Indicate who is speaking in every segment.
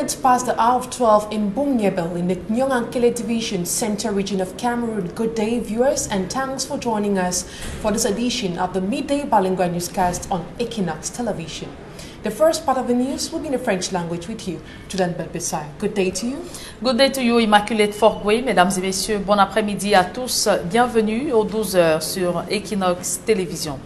Speaker 1: minutes past the hour of 12 in Bungyebel in the Nyongankele Division Center region of Cameroon. Good day, viewers, and thanks for joining us for this edition of the Midday Balingua Newscast on Equinox Television. The first part of the news will be in the French language with you, Julian Belbessai. Good day to you.
Speaker 2: Good day to you, Immaculate Forgoué. Mesdames et messieurs, bon après-midi à tous. Bienvenue aux 12h sur Equinox Télévision.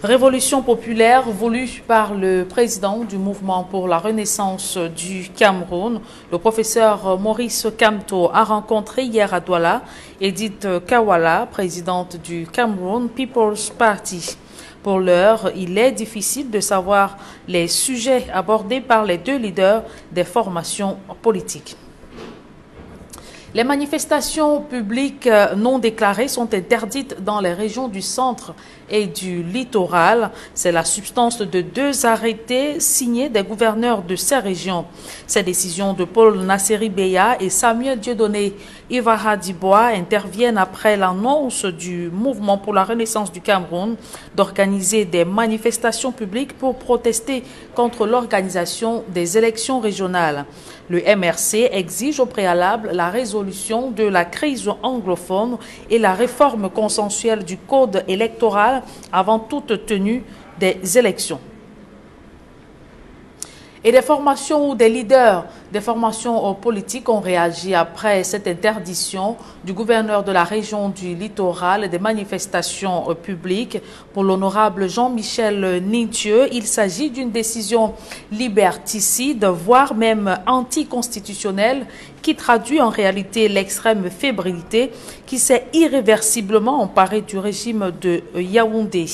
Speaker 2: Révolution populaire voulue par le président du mouvement pour la renaissance du Cameroun, le professeur Maurice Kamto, a rencontré hier à Douala Edith Kawala, présidente du Cameroun People's Party. Pour l'heure, il est difficile de savoir les sujets abordés par les deux leaders des formations politiques. Les manifestations publiques non déclarées sont interdites dans les régions du centre et du littoral. C'est la substance de deux arrêtés signés des gouverneurs de ces régions. Ces décisions de Paul Nasseri Beya et Samuel Dieudonné Ivara Dibois interviennent après l'annonce du mouvement pour la renaissance du Cameroun d'organiser des manifestations publiques pour protester contre l'organisation des élections régionales. Le MRC exige au préalable la résolution de la crise anglophone et la réforme consensuelle du code électoral avant toute tenue des élections. Et des formations ou des leaders des formations politiques ont réagi après cette interdiction du gouverneur de la région du littoral des manifestations publiques. Pour l'honorable Jean-Michel Nintieux, il s'agit d'une décision liberticide, voire même anticonstitutionnelle, qui traduit en réalité l'extrême fébrilité qui s'est irréversiblement emparée du régime de Yaoundé.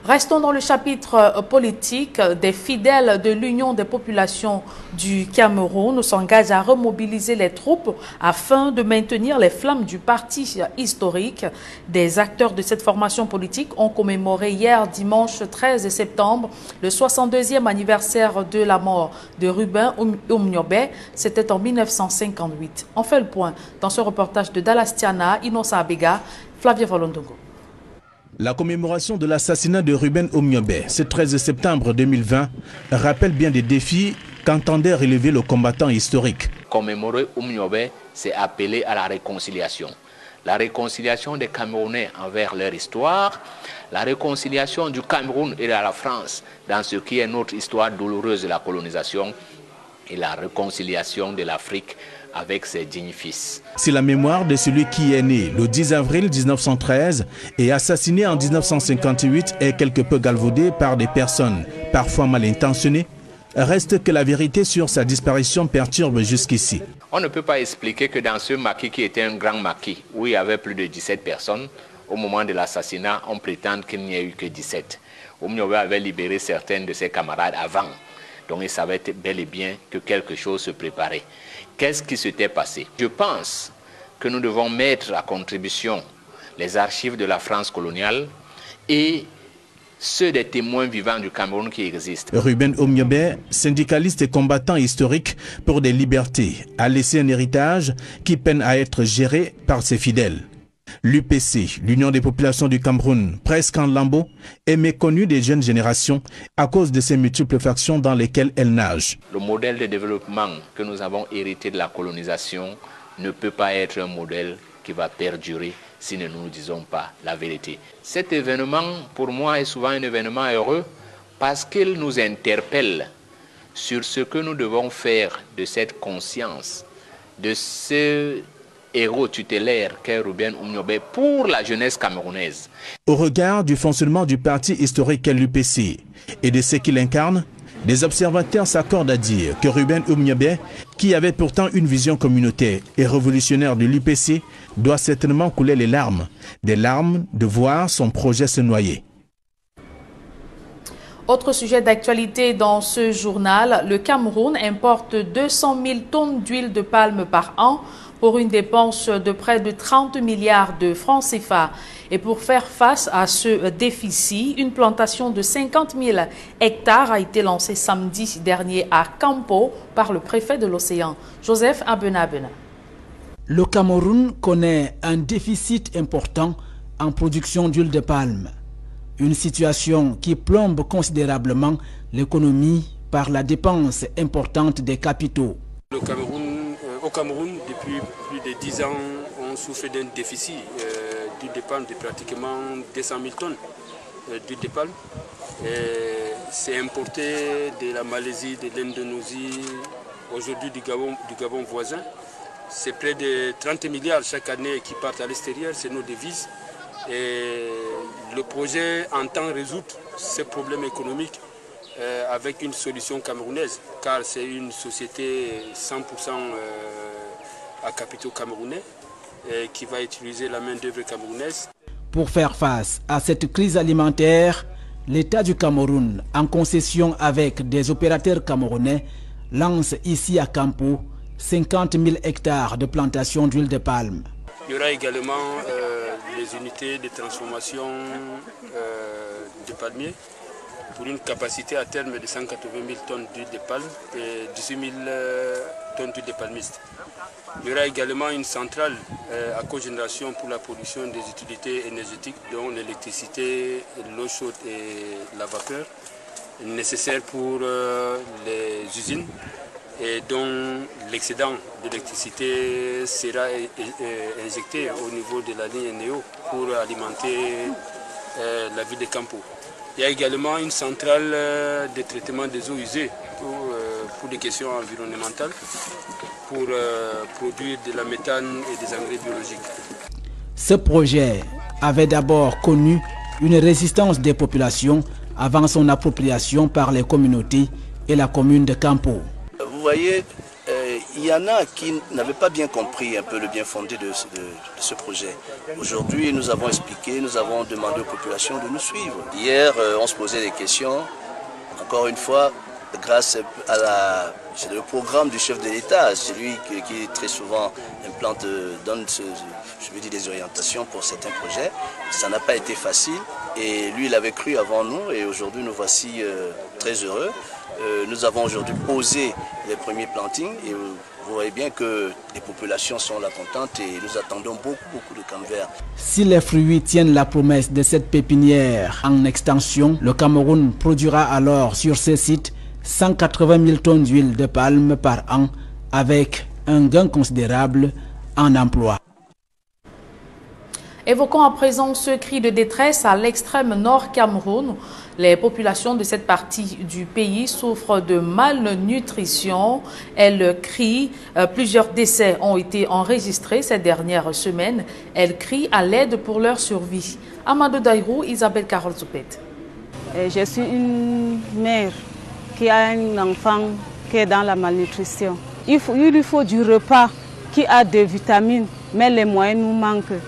Speaker 2: Restons dans le chapitre politique. Des fidèles de l'Union des populations du Cameroun s'engagent à remobiliser les troupes afin de maintenir les flammes du parti historique. Des acteurs de cette formation politique ont commémoré hier, dimanche 13 septembre, le 62e anniversaire de la mort de Ruben Oumniobé. C'était en 1958. On fait le point dans ce reportage de Dalastiana, Inosa Abega, Flavia Volondongo.
Speaker 3: La commémoration de l'assassinat de Ruben Oumniobé, ce 13 septembre 2020, rappelle bien des défis qu'entendait relever le combattant historique.
Speaker 4: Commémorer Oumniobé, c'est appeler à la réconciliation. La réconciliation des Camerounais envers leur histoire, la réconciliation du Cameroun et de la France dans ce qui est notre histoire douloureuse de la colonisation et la réconciliation de l'Afrique avec ses dignes fils.
Speaker 3: C'est la mémoire de celui qui est né le 10 avril 1913 et assassiné en 1958 est quelque peu galvaudé par des personnes parfois mal intentionnées. Reste que la vérité sur sa disparition perturbe jusqu'ici.
Speaker 4: On ne peut pas expliquer que dans ce maquis qui était un grand maquis, où il y avait plus de 17 personnes, au moment de l'assassinat, on prétend qu'il n'y a eu que 17. Oumniobé avait libéré certains de ses camarades avant. Donc il savait bel et bien que quelque chose se préparait. Qu'est-ce qui s'était passé? Je pense que nous devons mettre à contribution les archives de la France coloniale et ceux des témoins vivants du Cameroun qui existent.
Speaker 3: Ruben Oumniobé, syndicaliste et combattant historique pour des libertés, a laissé un héritage qui peine à être géré par ses fidèles. L'UPC, l'Union des populations du Cameroun, presque en lambeaux, est méconnue des jeunes générations à cause de ces multiples factions dans lesquelles elle nage.
Speaker 4: Le modèle de développement que nous avons hérité de la colonisation ne peut pas être un modèle qui va perdurer si nous ne nous disons pas la vérité. Cet événement, pour moi, est souvent un événement heureux parce qu'il nous interpelle sur ce que nous devons faire de cette conscience, de ce héros tutélaire qu'est Ruben Oumniobé pour la jeunesse camerounaise.
Speaker 3: Au regard du fonctionnement du parti historique qu'est l'UPC et de ce qu'il incarne, des observateurs s'accordent à dire que Ruben Oumniobé, qui avait pourtant une vision communautaire et révolutionnaire de l'UPC, doit certainement couler les larmes, des larmes de voir son projet se noyer.
Speaker 2: Autre sujet d'actualité dans ce journal, le Cameroun importe 200 000 tonnes d'huile de palme par an pour une dépense de près de 30 milliards de francs CFA. Et pour faire face à ce déficit, une plantation de 50 000 hectares a été lancée samedi dernier à Campo par le préfet de l'Océan, Joseph Abena.
Speaker 5: Le Cameroun connaît un déficit important en production d'huile de palme. Une situation qui plombe considérablement l'économie par la dépense importante des capitaux.
Speaker 6: Au Cameroun, depuis plus de 10 ans, on souffre d'un déficit d'huile de palme de pratiquement 200 000 tonnes d'huile de palme. C'est importé de la Malaisie, de l'Indonésie, aujourd'hui du Gabon voisin. C'est près de 30 milliards chaque année qui partent à l'extérieur, c'est nos devises. Et le projet entend résoudre ces problèmes économiques avec une solution camerounaise, car c'est une société 100% à capitaux camerounais qui va utiliser la main-d'œuvre camerounaise.
Speaker 5: Pour faire face à cette crise alimentaire, l'État du Cameroun, en concession avec des opérateurs camerounais, lance ici à Kampo 50 000 hectares de plantations d'huile de palme.
Speaker 6: Il y aura également les unités de transformation de palmiers pour une capacité à terme de 180 000 tonnes d'huile de palme et 18 000 tonnes d'huile de palmiste. Il y aura également une centrale à cogénération pour la production des utilités énergétiques, dont l'électricité, l'eau chaude et la vapeur, nécessaires pour les usines, et dont l'excédent d'électricité sera injecté au niveau de la ligne NEO pour alimenter la ville de Kampo. Il y a également une centrale de traitement des eaux usées pour des questions environnementales, pour produire de la méthane et des engrais biologiques.
Speaker 5: Ce projet avait d'abord connu une résistance des populations avant son appropriation par les communautés et la commune de Kampo.
Speaker 7: Vous voyez, il y en a qui n'avaient pas bien compris un peu le bien fondé de ce projet. Aujourd'hui, nous avons expliqué, nous avons demandé aux populations de nous suivre. Hier, on se posait des questions. Encore une fois, grâce à c'est le programme du chef de l'État, c'est lui qui très souvent donne des orientations pour certains projets. Ça n'a pas été facile et lui il avait cru avant nous et aujourd'hui nous voici très heureux. Nous avons aujourd'hui posé les premiers plantings et vous voyez bien que les populations sont là contentes et nous attendons beaucoup de camps-verts.
Speaker 5: Si les fruits tiennent la promesse de cette pépinière en extension, le Cameroun produira alors sur ces sites 180 000 tonnes d'huile de palme par an avec un gain considérable en emploi.
Speaker 2: Évoquons à présent ce cri de détresse à l'extrême nord Cameroun. Les populations de cette partie du pays souffrent de malnutrition. Elles crient, plusieurs décès ont été enregistrés ces dernières semaines. Elles crient à l'aide pour leur survie. Amadou Daïrou, Isabelle Carole Zoupet.
Speaker 8: Je suis une mère qui a un enfant qui est dans la malnutrition. Il lui faut du repas qui a des vitamines, mais les moyens nous manquent.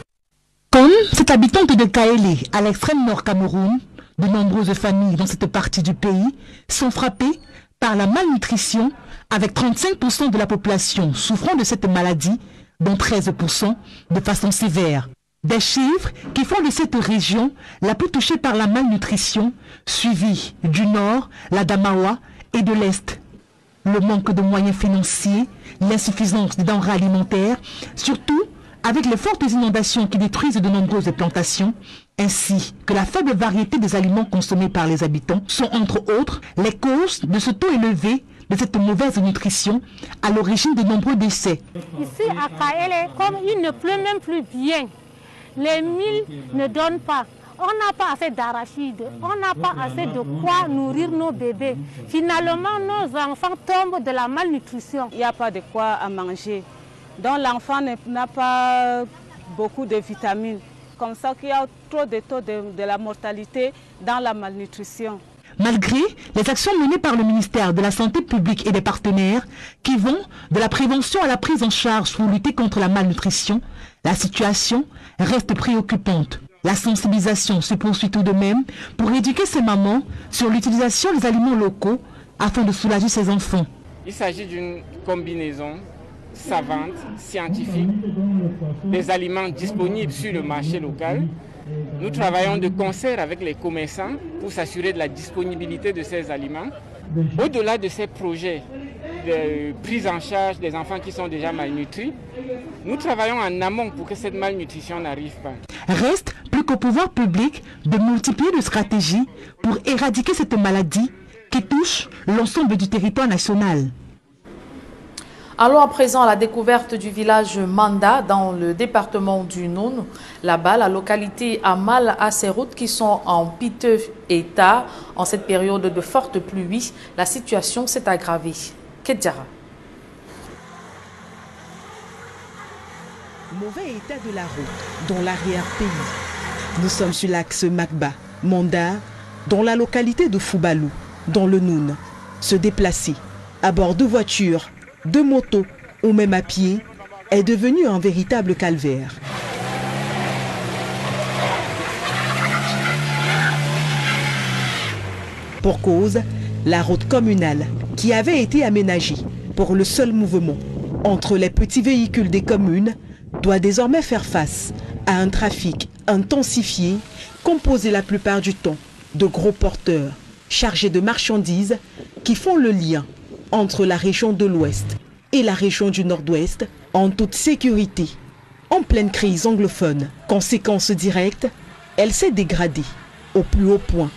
Speaker 9: Comme cette habitante de Kaélé, à l'extrême nord Cameroun, de nombreuses familles dans cette partie du pays sont frappées par la malnutrition, avec 35% de la population souffrant de cette maladie, dont 13% de façon sévère. Des chiffres qui font de cette région la plus touchée par la malnutrition, suivie du nord, la Damawa, et de l'est. Le manque de moyens financiers, l'insuffisance des denrées alimentaires, surtout avec les fortes inondations qui détruisent de nombreuses plantations, ainsi que la faible variété des aliments consommés par les habitants, sont entre autres les causes de ce taux élevé de cette mauvaise nutrition à l'origine de nombreux décès.
Speaker 10: Ici à Kaélé, comme il ne pleut même plus bien, les milles ne donnent pas. On n'a pas assez d'arachides, on n'a pas assez de quoi nourrir nos bébés. Finalement, nos enfants tombent de la malnutrition.
Speaker 8: Il n'y a pas de quoi à manger. Donc l'enfant n'a pas beaucoup de vitamines. Comme ça qu'il y a trop de taux de la mortalité dans la malnutrition.
Speaker 9: Malgré les actions menées par le ministère de la Santé publique et des partenaires qui vont de la prévention à la prise en charge pour lutter contre la malnutrition, la situation reste préoccupante. La sensibilisation se poursuit tout de même pour éduquer ces mamans sur l'utilisation des aliments locaux afin de soulager ces enfants.
Speaker 11: Il s'agit d'une combinaison savante, scientifique, des aliments disponibles sur le marché local. Nous travaillons de concert avec les commerçants pour s'assurer de la disponibilité de ces aliments. Au-delà de ces projets de prise en charge des enfants qui sont déjà malnutris, nous travaillons en amont pour que cette malnutrition n'arrive pas.
Speaker 9: Reste plus qu'au pouvoir public de multiplier des stratégies pour éradiquer cette maladie qui touche l'ensemble du territoire national.
Speaker 2: Allons à présent à la découverte du village Manda dans le département du Noun. Là-bas, la localité a mal à ses routes qui sont en piteux état. En cette période de fortes pluies, la situation s'est aggravée. Kedjara.
Speaker 12: Mauvais état de la route dans l'arrière-pays. Nous sommes sur l'axe Magba, Manda, dans la localité de Foubalou, dans le Noun. Se déplacer à bord de voitures, de motos ou même à pied est devenu un véritable calvaire. Pour cause, la route communale qui avait été aménagée pour le seul mouvement entre les petits véhicules des communes doit désormais faire face à un trafic intensifié composé la plupart du temps de gros porteurs chargés de marchandises qui font le lien entre la région de l'Ouest et la région du Nord-Ouest en toute sécurité. En pleine crise anglophone, conséquence directe, elle s'est dégradée au plus haut point.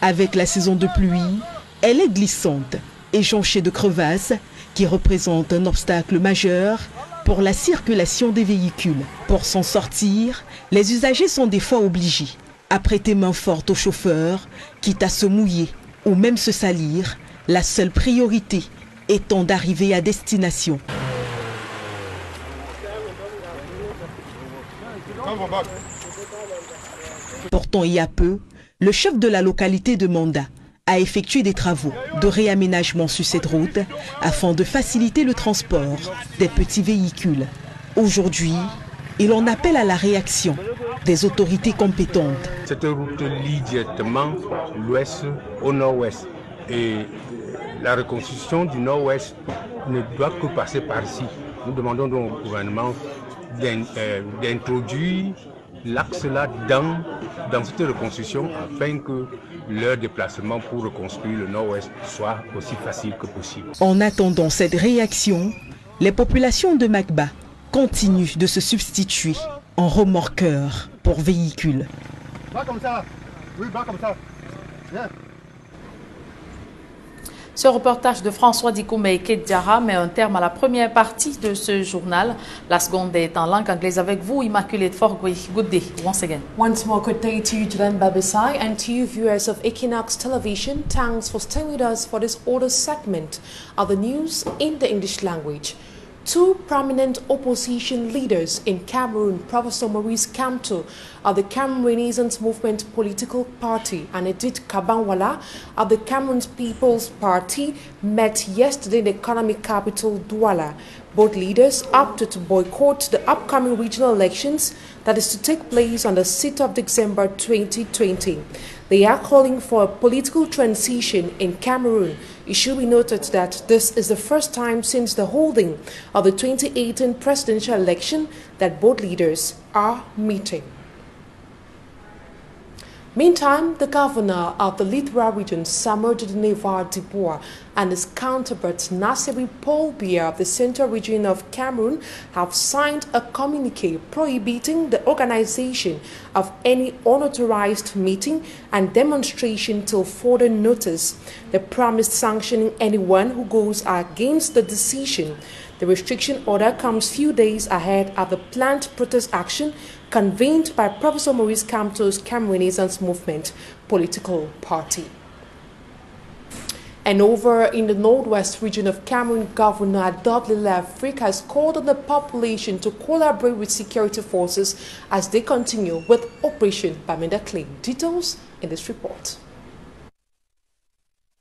Speaker 12: Avec la saison de pluie, elle est glissante et jonchée de crevasses qui représentent un obstacle majeur pour la circulation des véhicules. Pour s'en sortir, les usagers sont des fois obligés à prêter main forte aux chauffeurs, quitte à se mouiller ou même se salir, la seule priorité étant d'arriver à destination. Pourtant, il y a peu, le chef de la localité de Manda a effectué des travaux de réaménagement sur cette route afin de faciliter le transport des petits véhicules. Aujourd'hui, il en appelle à la réaction des autorités compétentes.
Speaker 13: Cette route lie directement l'ouest au nord-ouest et la reconstruction du nord-ouest ne doit que passer par ici. Nous demandons donc au gouvernement d'introduire l'axe-là dans cette reconstruction afin que leur déplacement pour reconstruire le nord-ouest soit aussi facile que possible.
Speaker 12: En attendant cette réaction, les populations de Magba continuent de se substituer en remorqueurs pour véhicules.
Speaker 14: Va comme ça. Oui, va comme ça. Viens.
Speaker 2: Ce reportage de François Dikoumé et Kedjara met un terme à la première partie de ce journal. La seconde est en langue anglaise avec vous, Immaculate Forgwe. Good day once again.
Speaker 1: Once more, good day to you, Julian Babisai, and to you viewers of Equinox Television. Thanks for staying with us for this order segment of the news in the English language. Two prominent opposition leaders in Cameroon, Professor Maurice Kamto of the Cameroon Renaissance Movement political party and Edith Kabanwala of the Cameroon People's Party, met yesterday in the economic capital Douala. Both leaders opted to boycott the upcoming regional elections that is to take place on the 6th of December 2020. They are calling for a political transition in Cameroon. It should be noted that this is the first time since the holding of the 2018 presidential election that both leaders are meeting. Meantime, the governor of the Lithra region, Samuel Neva Dibois, and his counterpart Nasiri Paul Biya of the Central region of Cameroon have signed a communique prohibiting the organization of any unauthorized meeting and demonstration till further notice. They promised sanctioning anyone who goes against the decision. The restriction order comes few days ahead of the planned protest action convened by Professor Maurice Kamto's Cameroon Renaissance Movement political party. And over in the northwest region of Cameroon, Governor Adolphe Afrique has called on the population to collaborate with security forces as they continue with Operation Bamenda Claim. Details in this report.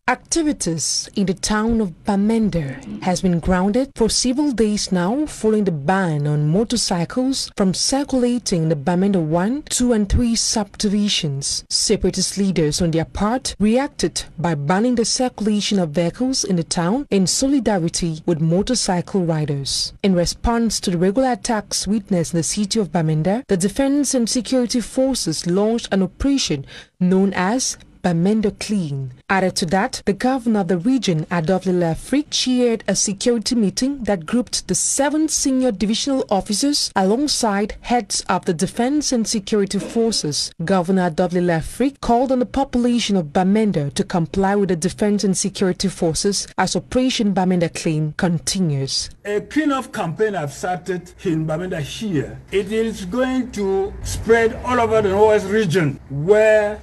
Speaker 1: Activities in the town of Bamenda has been grounded for several days now following the ban on motorcycles from circulating in the Bamenda 1, 2 and 3 subdivisions. Separatist leaders on their part reacted by banning the circulation of vehicles in the town in solidarity with motorcycle riders. In response to the regular attacks witnessed in the city of Bamenda, the Defense and Security Forces launched an operation known as Bamenda clean. Added to that, the governor of the region, Adolphine Afrique, chaired a security meeting that grouped the 7 senior divisional officers alongside heads of the defense and security forces. Governor Adolphine Afrique called on the population of Bamenda to comply with the defense and security forces as Operation Bamenda Clean continues.
Speaker 15: A clean-up campaign I've started in Bamenda here. It is going to spread all over the Northwest region, where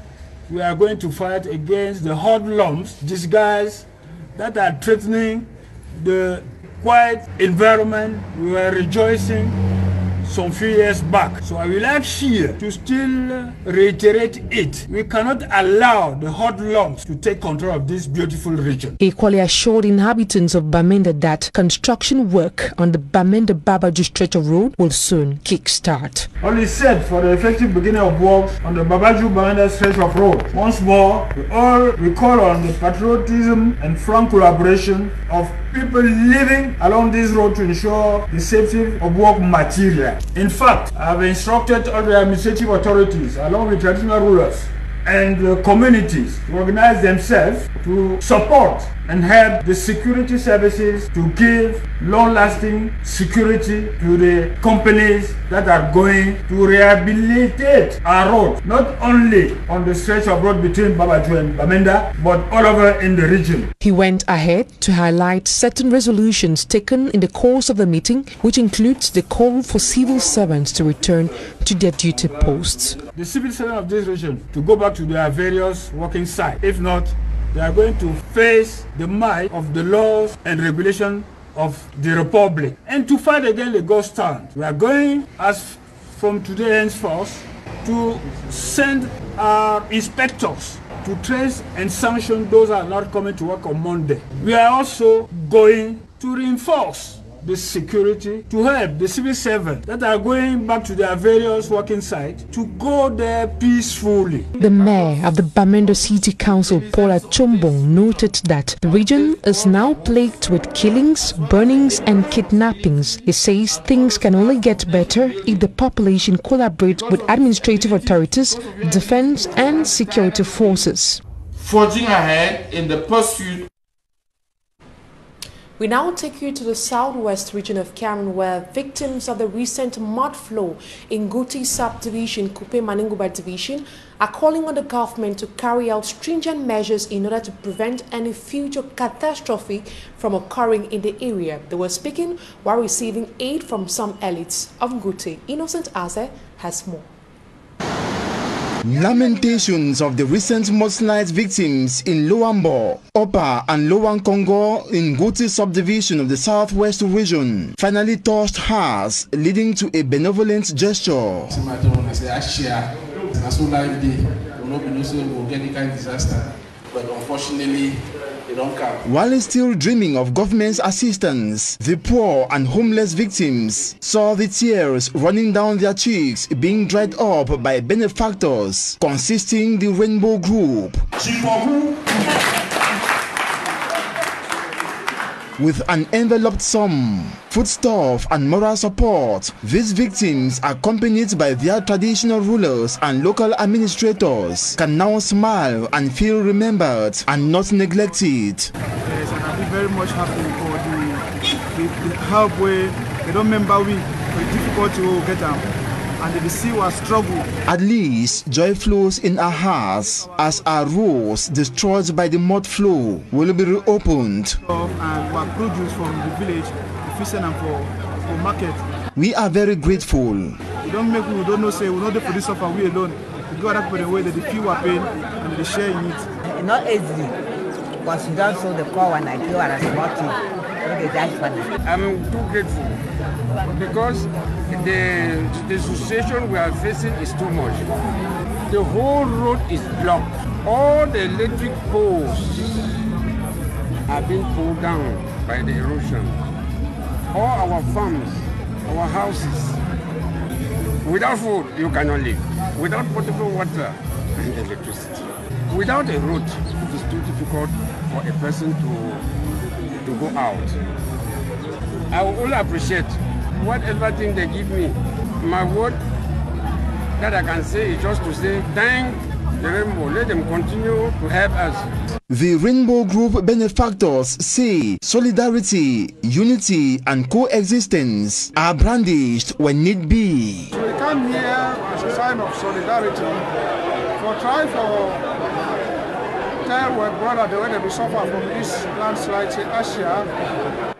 Speaker 15: we are going to fight against the hoodlums, these guys that are threatening the quiet environment we were rejoicing some few years back. So I will like here to still reiterate it. We cannot allow the hoodlums to take control of this beautiful region.
Speaker 1: Equally assured inhabitants of Bamenda that construction work on the Bamenda-Babaju stretch of road will soon kickstart.
Speaker 15: All is set for the effective beginning of work on the Babaju-Bamenda stretch of road. Once more, we call on the patriotism and frank collaboration of people living along this road to ensure the safety of work material. In fact, I have instructed all the administrative authorities along with traditional rulers and the communities to organize themselves to support and help the security services to give long-lasting security to the companies that are going to rehabilitate our road, not only on the stretch of road between Babaju and Bamenda, but all over in the region.
Speaker 1: He went ahead to highlight certain resolutions taken in the course of the meeting, which includes the call for civil servants to return to their duty posts.
Speaker 15: The civil servants of this region to go back to their various working sites. If not, they are going to face the might of the laws and regulations of the Republic and to fight against the ghost town. We are going, as from today henceforth, to send our inspectors to trace and sanction those who are not coming to work on Monday. We are also going to reinforce the security to help the civil servants that are going back to their various working sites to go there peacefully.
Speaker 1: The mayor of the Bamenda City Council, Paula Chombong, noted that the region is now plagued with killings, burnings and kidnappings. He says things can only get better if the population collaborates with administrative authorities, defense and security forces.
Speaker 16: Forging ahead in the pursuit.
Speaker 1: We now take you to the southwest region of Cameroon, where victims of the recent mud flow in Gouti subdivision, Kupe Maninguba division, are calling on the government to carry out stringent measures in order to prevent any future catastrophe from occurring in the area. They were speaking while receiving aid from some elites of Gouti. Innocent Aze has more.
Speaker 3: Lamentations of the recent mudslide victims in Loambo, Opa and Lowan Congo in Gouti subdivision of the southwest region finally touched hearts, leading to a benevolent gesture.
Speaker 16: But unfortunately, they don't come.
Speaker 3: While still dreaming of government's assistance, the poor and homeless victims saw the tears running down their cheeks being dried up by benefactors consisting the Rainbow Group. With an enveloped sum, foodstuff and moral support, these victims, accompanied by their traditional rulers and local administrators, can now smile and feel remembered and not neglected.
Speaker 17: Yes, and I'll be very much happy for the help where they don't remember we, it's difficult to get them. And they see our struggle.
Speaker 3: At least joy flows in our hearts as our roads destroyed by the mud flow will be reopened.
Speaker 17: And our produce from the village, we send them for market.
Speaker 3: We are very grateful.
Speaker 17: We don't know, say we don't do for this suffer we alone. We go other people the way that they feel our pain and they share in it.
Speaker 18: Not easily, because you don't saw the call when I feel and I want
Speaker 19: I'm too grateful because the situation we are facing is too much. The whole road is blocked. All the electric poles are being pulled down by the erosion. All our farms, our houses. Without food, you cannot live. Without potable water and electricity. Without a road, it is too difficult for a person to go out. I will only appreciate whatever thing they give me. My word that I can say is just to say thank the rainbow. Let them continue to help us.
Speaker 20: The Rainbow Group benefactors say solidarity, unity and coexistence are brandished when need be.
Speaker 17: So we come here as a sign of solidarity for try for tell our brother the way they suffer from this landslide in Asia.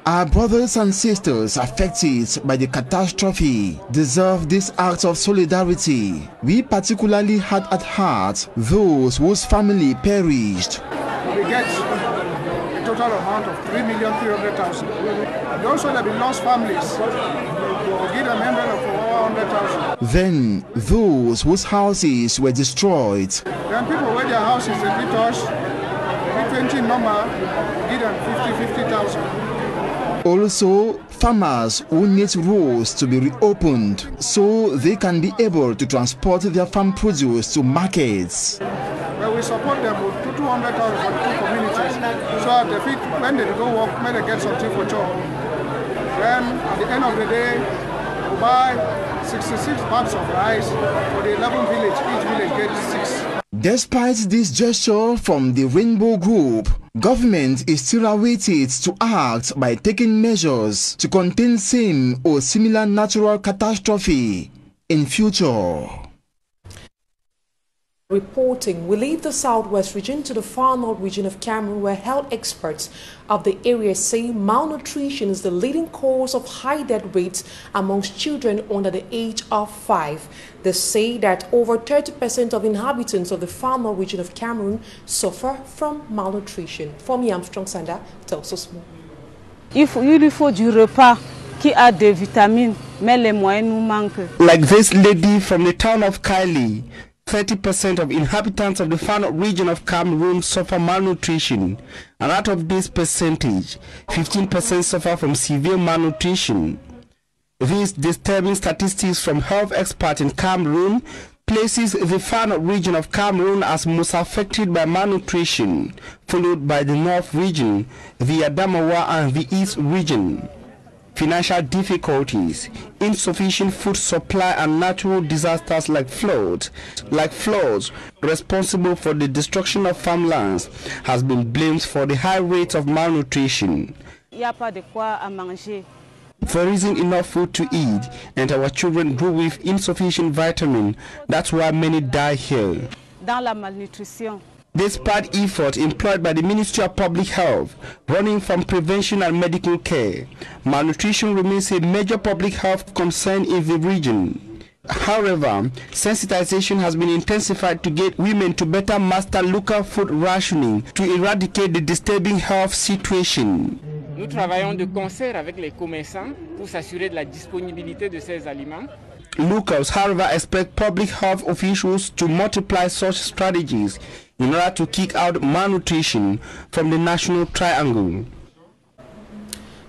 Speaker 20: Our brothers and sisters affected by the catastrophe deserve this act of solidarity. We particularly had at heart those whose family perished.
Speaker 17: We get a total amount of 3,300,000. And also there be lost families. We give them envelope for 100,000.
Speaker 20: Then those whose houses were destroyed.
Speaker 17: Then people where their houses they be touched, the 20 number, give them 50,000.
Speaker 20: Also, farmers who need roads to be reopened so they can be able to transport their farm produce to markets.
Speaker 17: Well, we support them with 200,000 for the two communities so that they fit, when they go work, when they get something for job. Then at the end of the day, we buy 66 bags of rice for the 11 villages. Each village gets 6.
Speaker 20: Despite this gesture from the Rainbow Group, government is still awaited to act by taking measures to contain same or similar natural catastrophe in future.
Speaker 1: Reporting, we leave the southwest region to the far north region of Cameroon, where health experts of the area say malnutrition is the leading cause of high death rates amongst children under the age of 5. They say that over 30% of inhabitants of the far north region of Cameroon suffer from malnutrition. Fomi Armstrong Sanda tells us more.
Speaker 8: Il faut du repas qui a des vitamines, mais les moyens nous manquent.
Speaker 21: Like this lady from the town of Kaili, 30% of inhabitants of the far north region of Cameroon suffer malnutrition, and out of this percentage, 15% suffer from severe malnutrition. These disturbing statistics from health experts in Cameroon places the far north region of Cameroon as most affected by malnutrition, followed by the north region, the Adamawa and the east region. Financial difficulties, insufficient food supply and natural disasters like floods responsible for the destruction of farmlands has been blamed for the high rates of malnutrition. There isn't enough food to eat and our children grow with insufficient vitamin. That's why many die here.
Speaker 8: Dans la malnutrition.
Speaker 21: Despite efforts employed by the Ministry of Public Health, running from prevention and medical care, malnutrition remains a major public health concern in the region. However, sensitization has been intensified to get women to better master local food rationing to eradicate the disturbing health situation.
Speaker 11: Nous travaillons de concert avec les commerçants pour s'assurer de la disponibilité de ces aliments.
Speaker 21: Locals, however, expect public health officials to multiply such strategies in order to kick out malnutrition from the national triangle.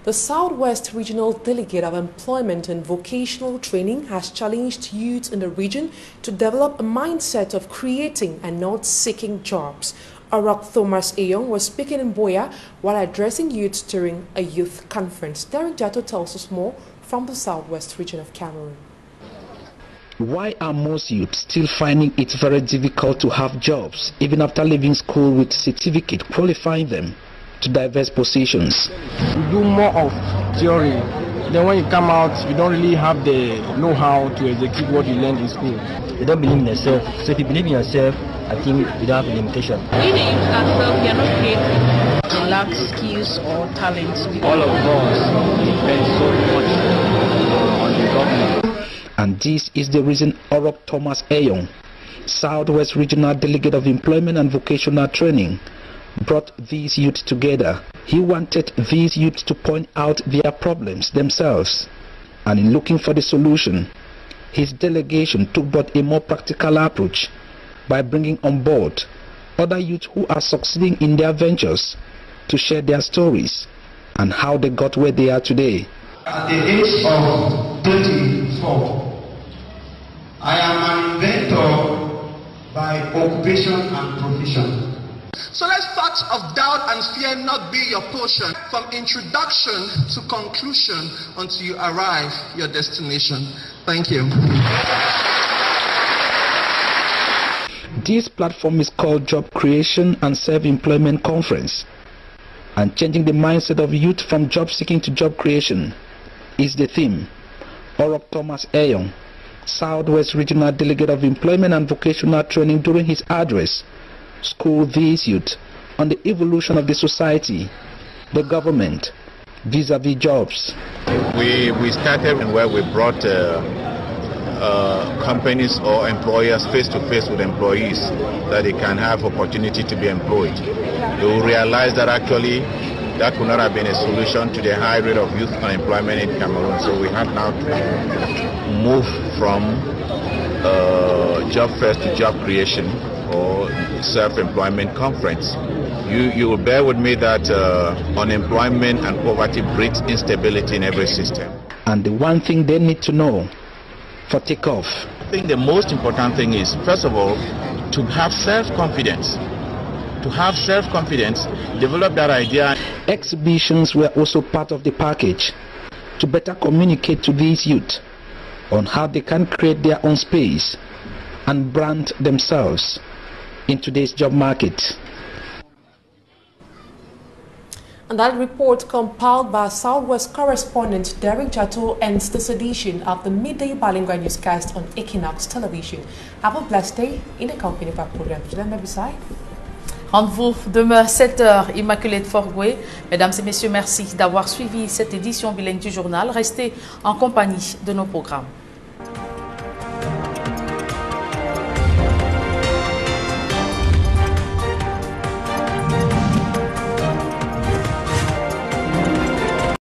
Speaker 1: The Southwest Regional Delegate of Employment and Vocational Training has challenged youth in the region to develop a mindset of creating and not seeking jobs. Arok Thomas Ayong was speaking in Boya while addressing youth during a youth conference. Derek Jato tells us more from the Southwest region of Cameroon.
Speaker 22: Why are most youth still finding it very difficult to have jobs, even after leaving school with certificate qualifying them to diverse positions?
Speaker 23: You do more of theory, then when you come out, you don't really have the know-how to execute what you learned in school.
Speaker 24: You don't believe in yourself. So if you believe in yourself, I think you don't have a limitation.
Speaker 25: We the youth ourselves, we are not creative. We lack skills or talent.
Speaker 24: All of us depend so much on the government.
Speaker 22: And this is the reason Arok Thomas Ayong, Southwest Regional Delegate of Employment and Vocational Training, brought these youth together. He wanted these youth to point out their problems themselves, and in looking for the solution, his delegation took but a more practical approach by bringing on board other youth who are succeeding in their ventures to share their stories and how they got where they are today.
Speaker 26: At the age of 34, I am an inventor by occupation and profession.
Speaker 27: So let thoughts of doubt and fear not be your portion from introduction to conclusion until you arrive your destination. Thank you.
Speaker 22: This platform is called Job Creation and Self-Employment Conference, and changing the mindset of youth from job seeking to job creation is the theme. Orok Thomas Eyong, Southwest Regional Delegate of Employment and Vocational Training, during his address, schooled these youth on the evolution of the society, the government, vis-a-vis jobs.
Speaker 4: We started where we brought companies or employers face-to-face with employees, that they can have opportunity to be employed. They will realize that actually that could not have been a solution to the high rate of youth unemployment in Cameroon. So we have now to move from job first to job creation or self-employment conference. You will bear with me that unemployment and poverty breeds instability in every system.
Speaker 22: And the one thing they need to know for takeoff.
Speaker 4: I think the most important thing is, first of all, to have self-confidence. To have self-confidence, develop that idea.
Speaker 22: Exhibitions were also part of the package to better communicate to these youth on how they can create their own space and brand themselves in today's job market.
Speaker 1: And that report, compiled by Southwest correspondent Derek Jato, ends this edition of the Midday Bilingual Newscast on Equinox Television. Have a blessed day in the company of our program.
Speaker 2: Rendez-vous demain 7h, Immaculée Forgoué. Mesdames et messieurs, merci d'avoir suivi cette édition bilingue du journal. Restez en compagnie de nos programmes.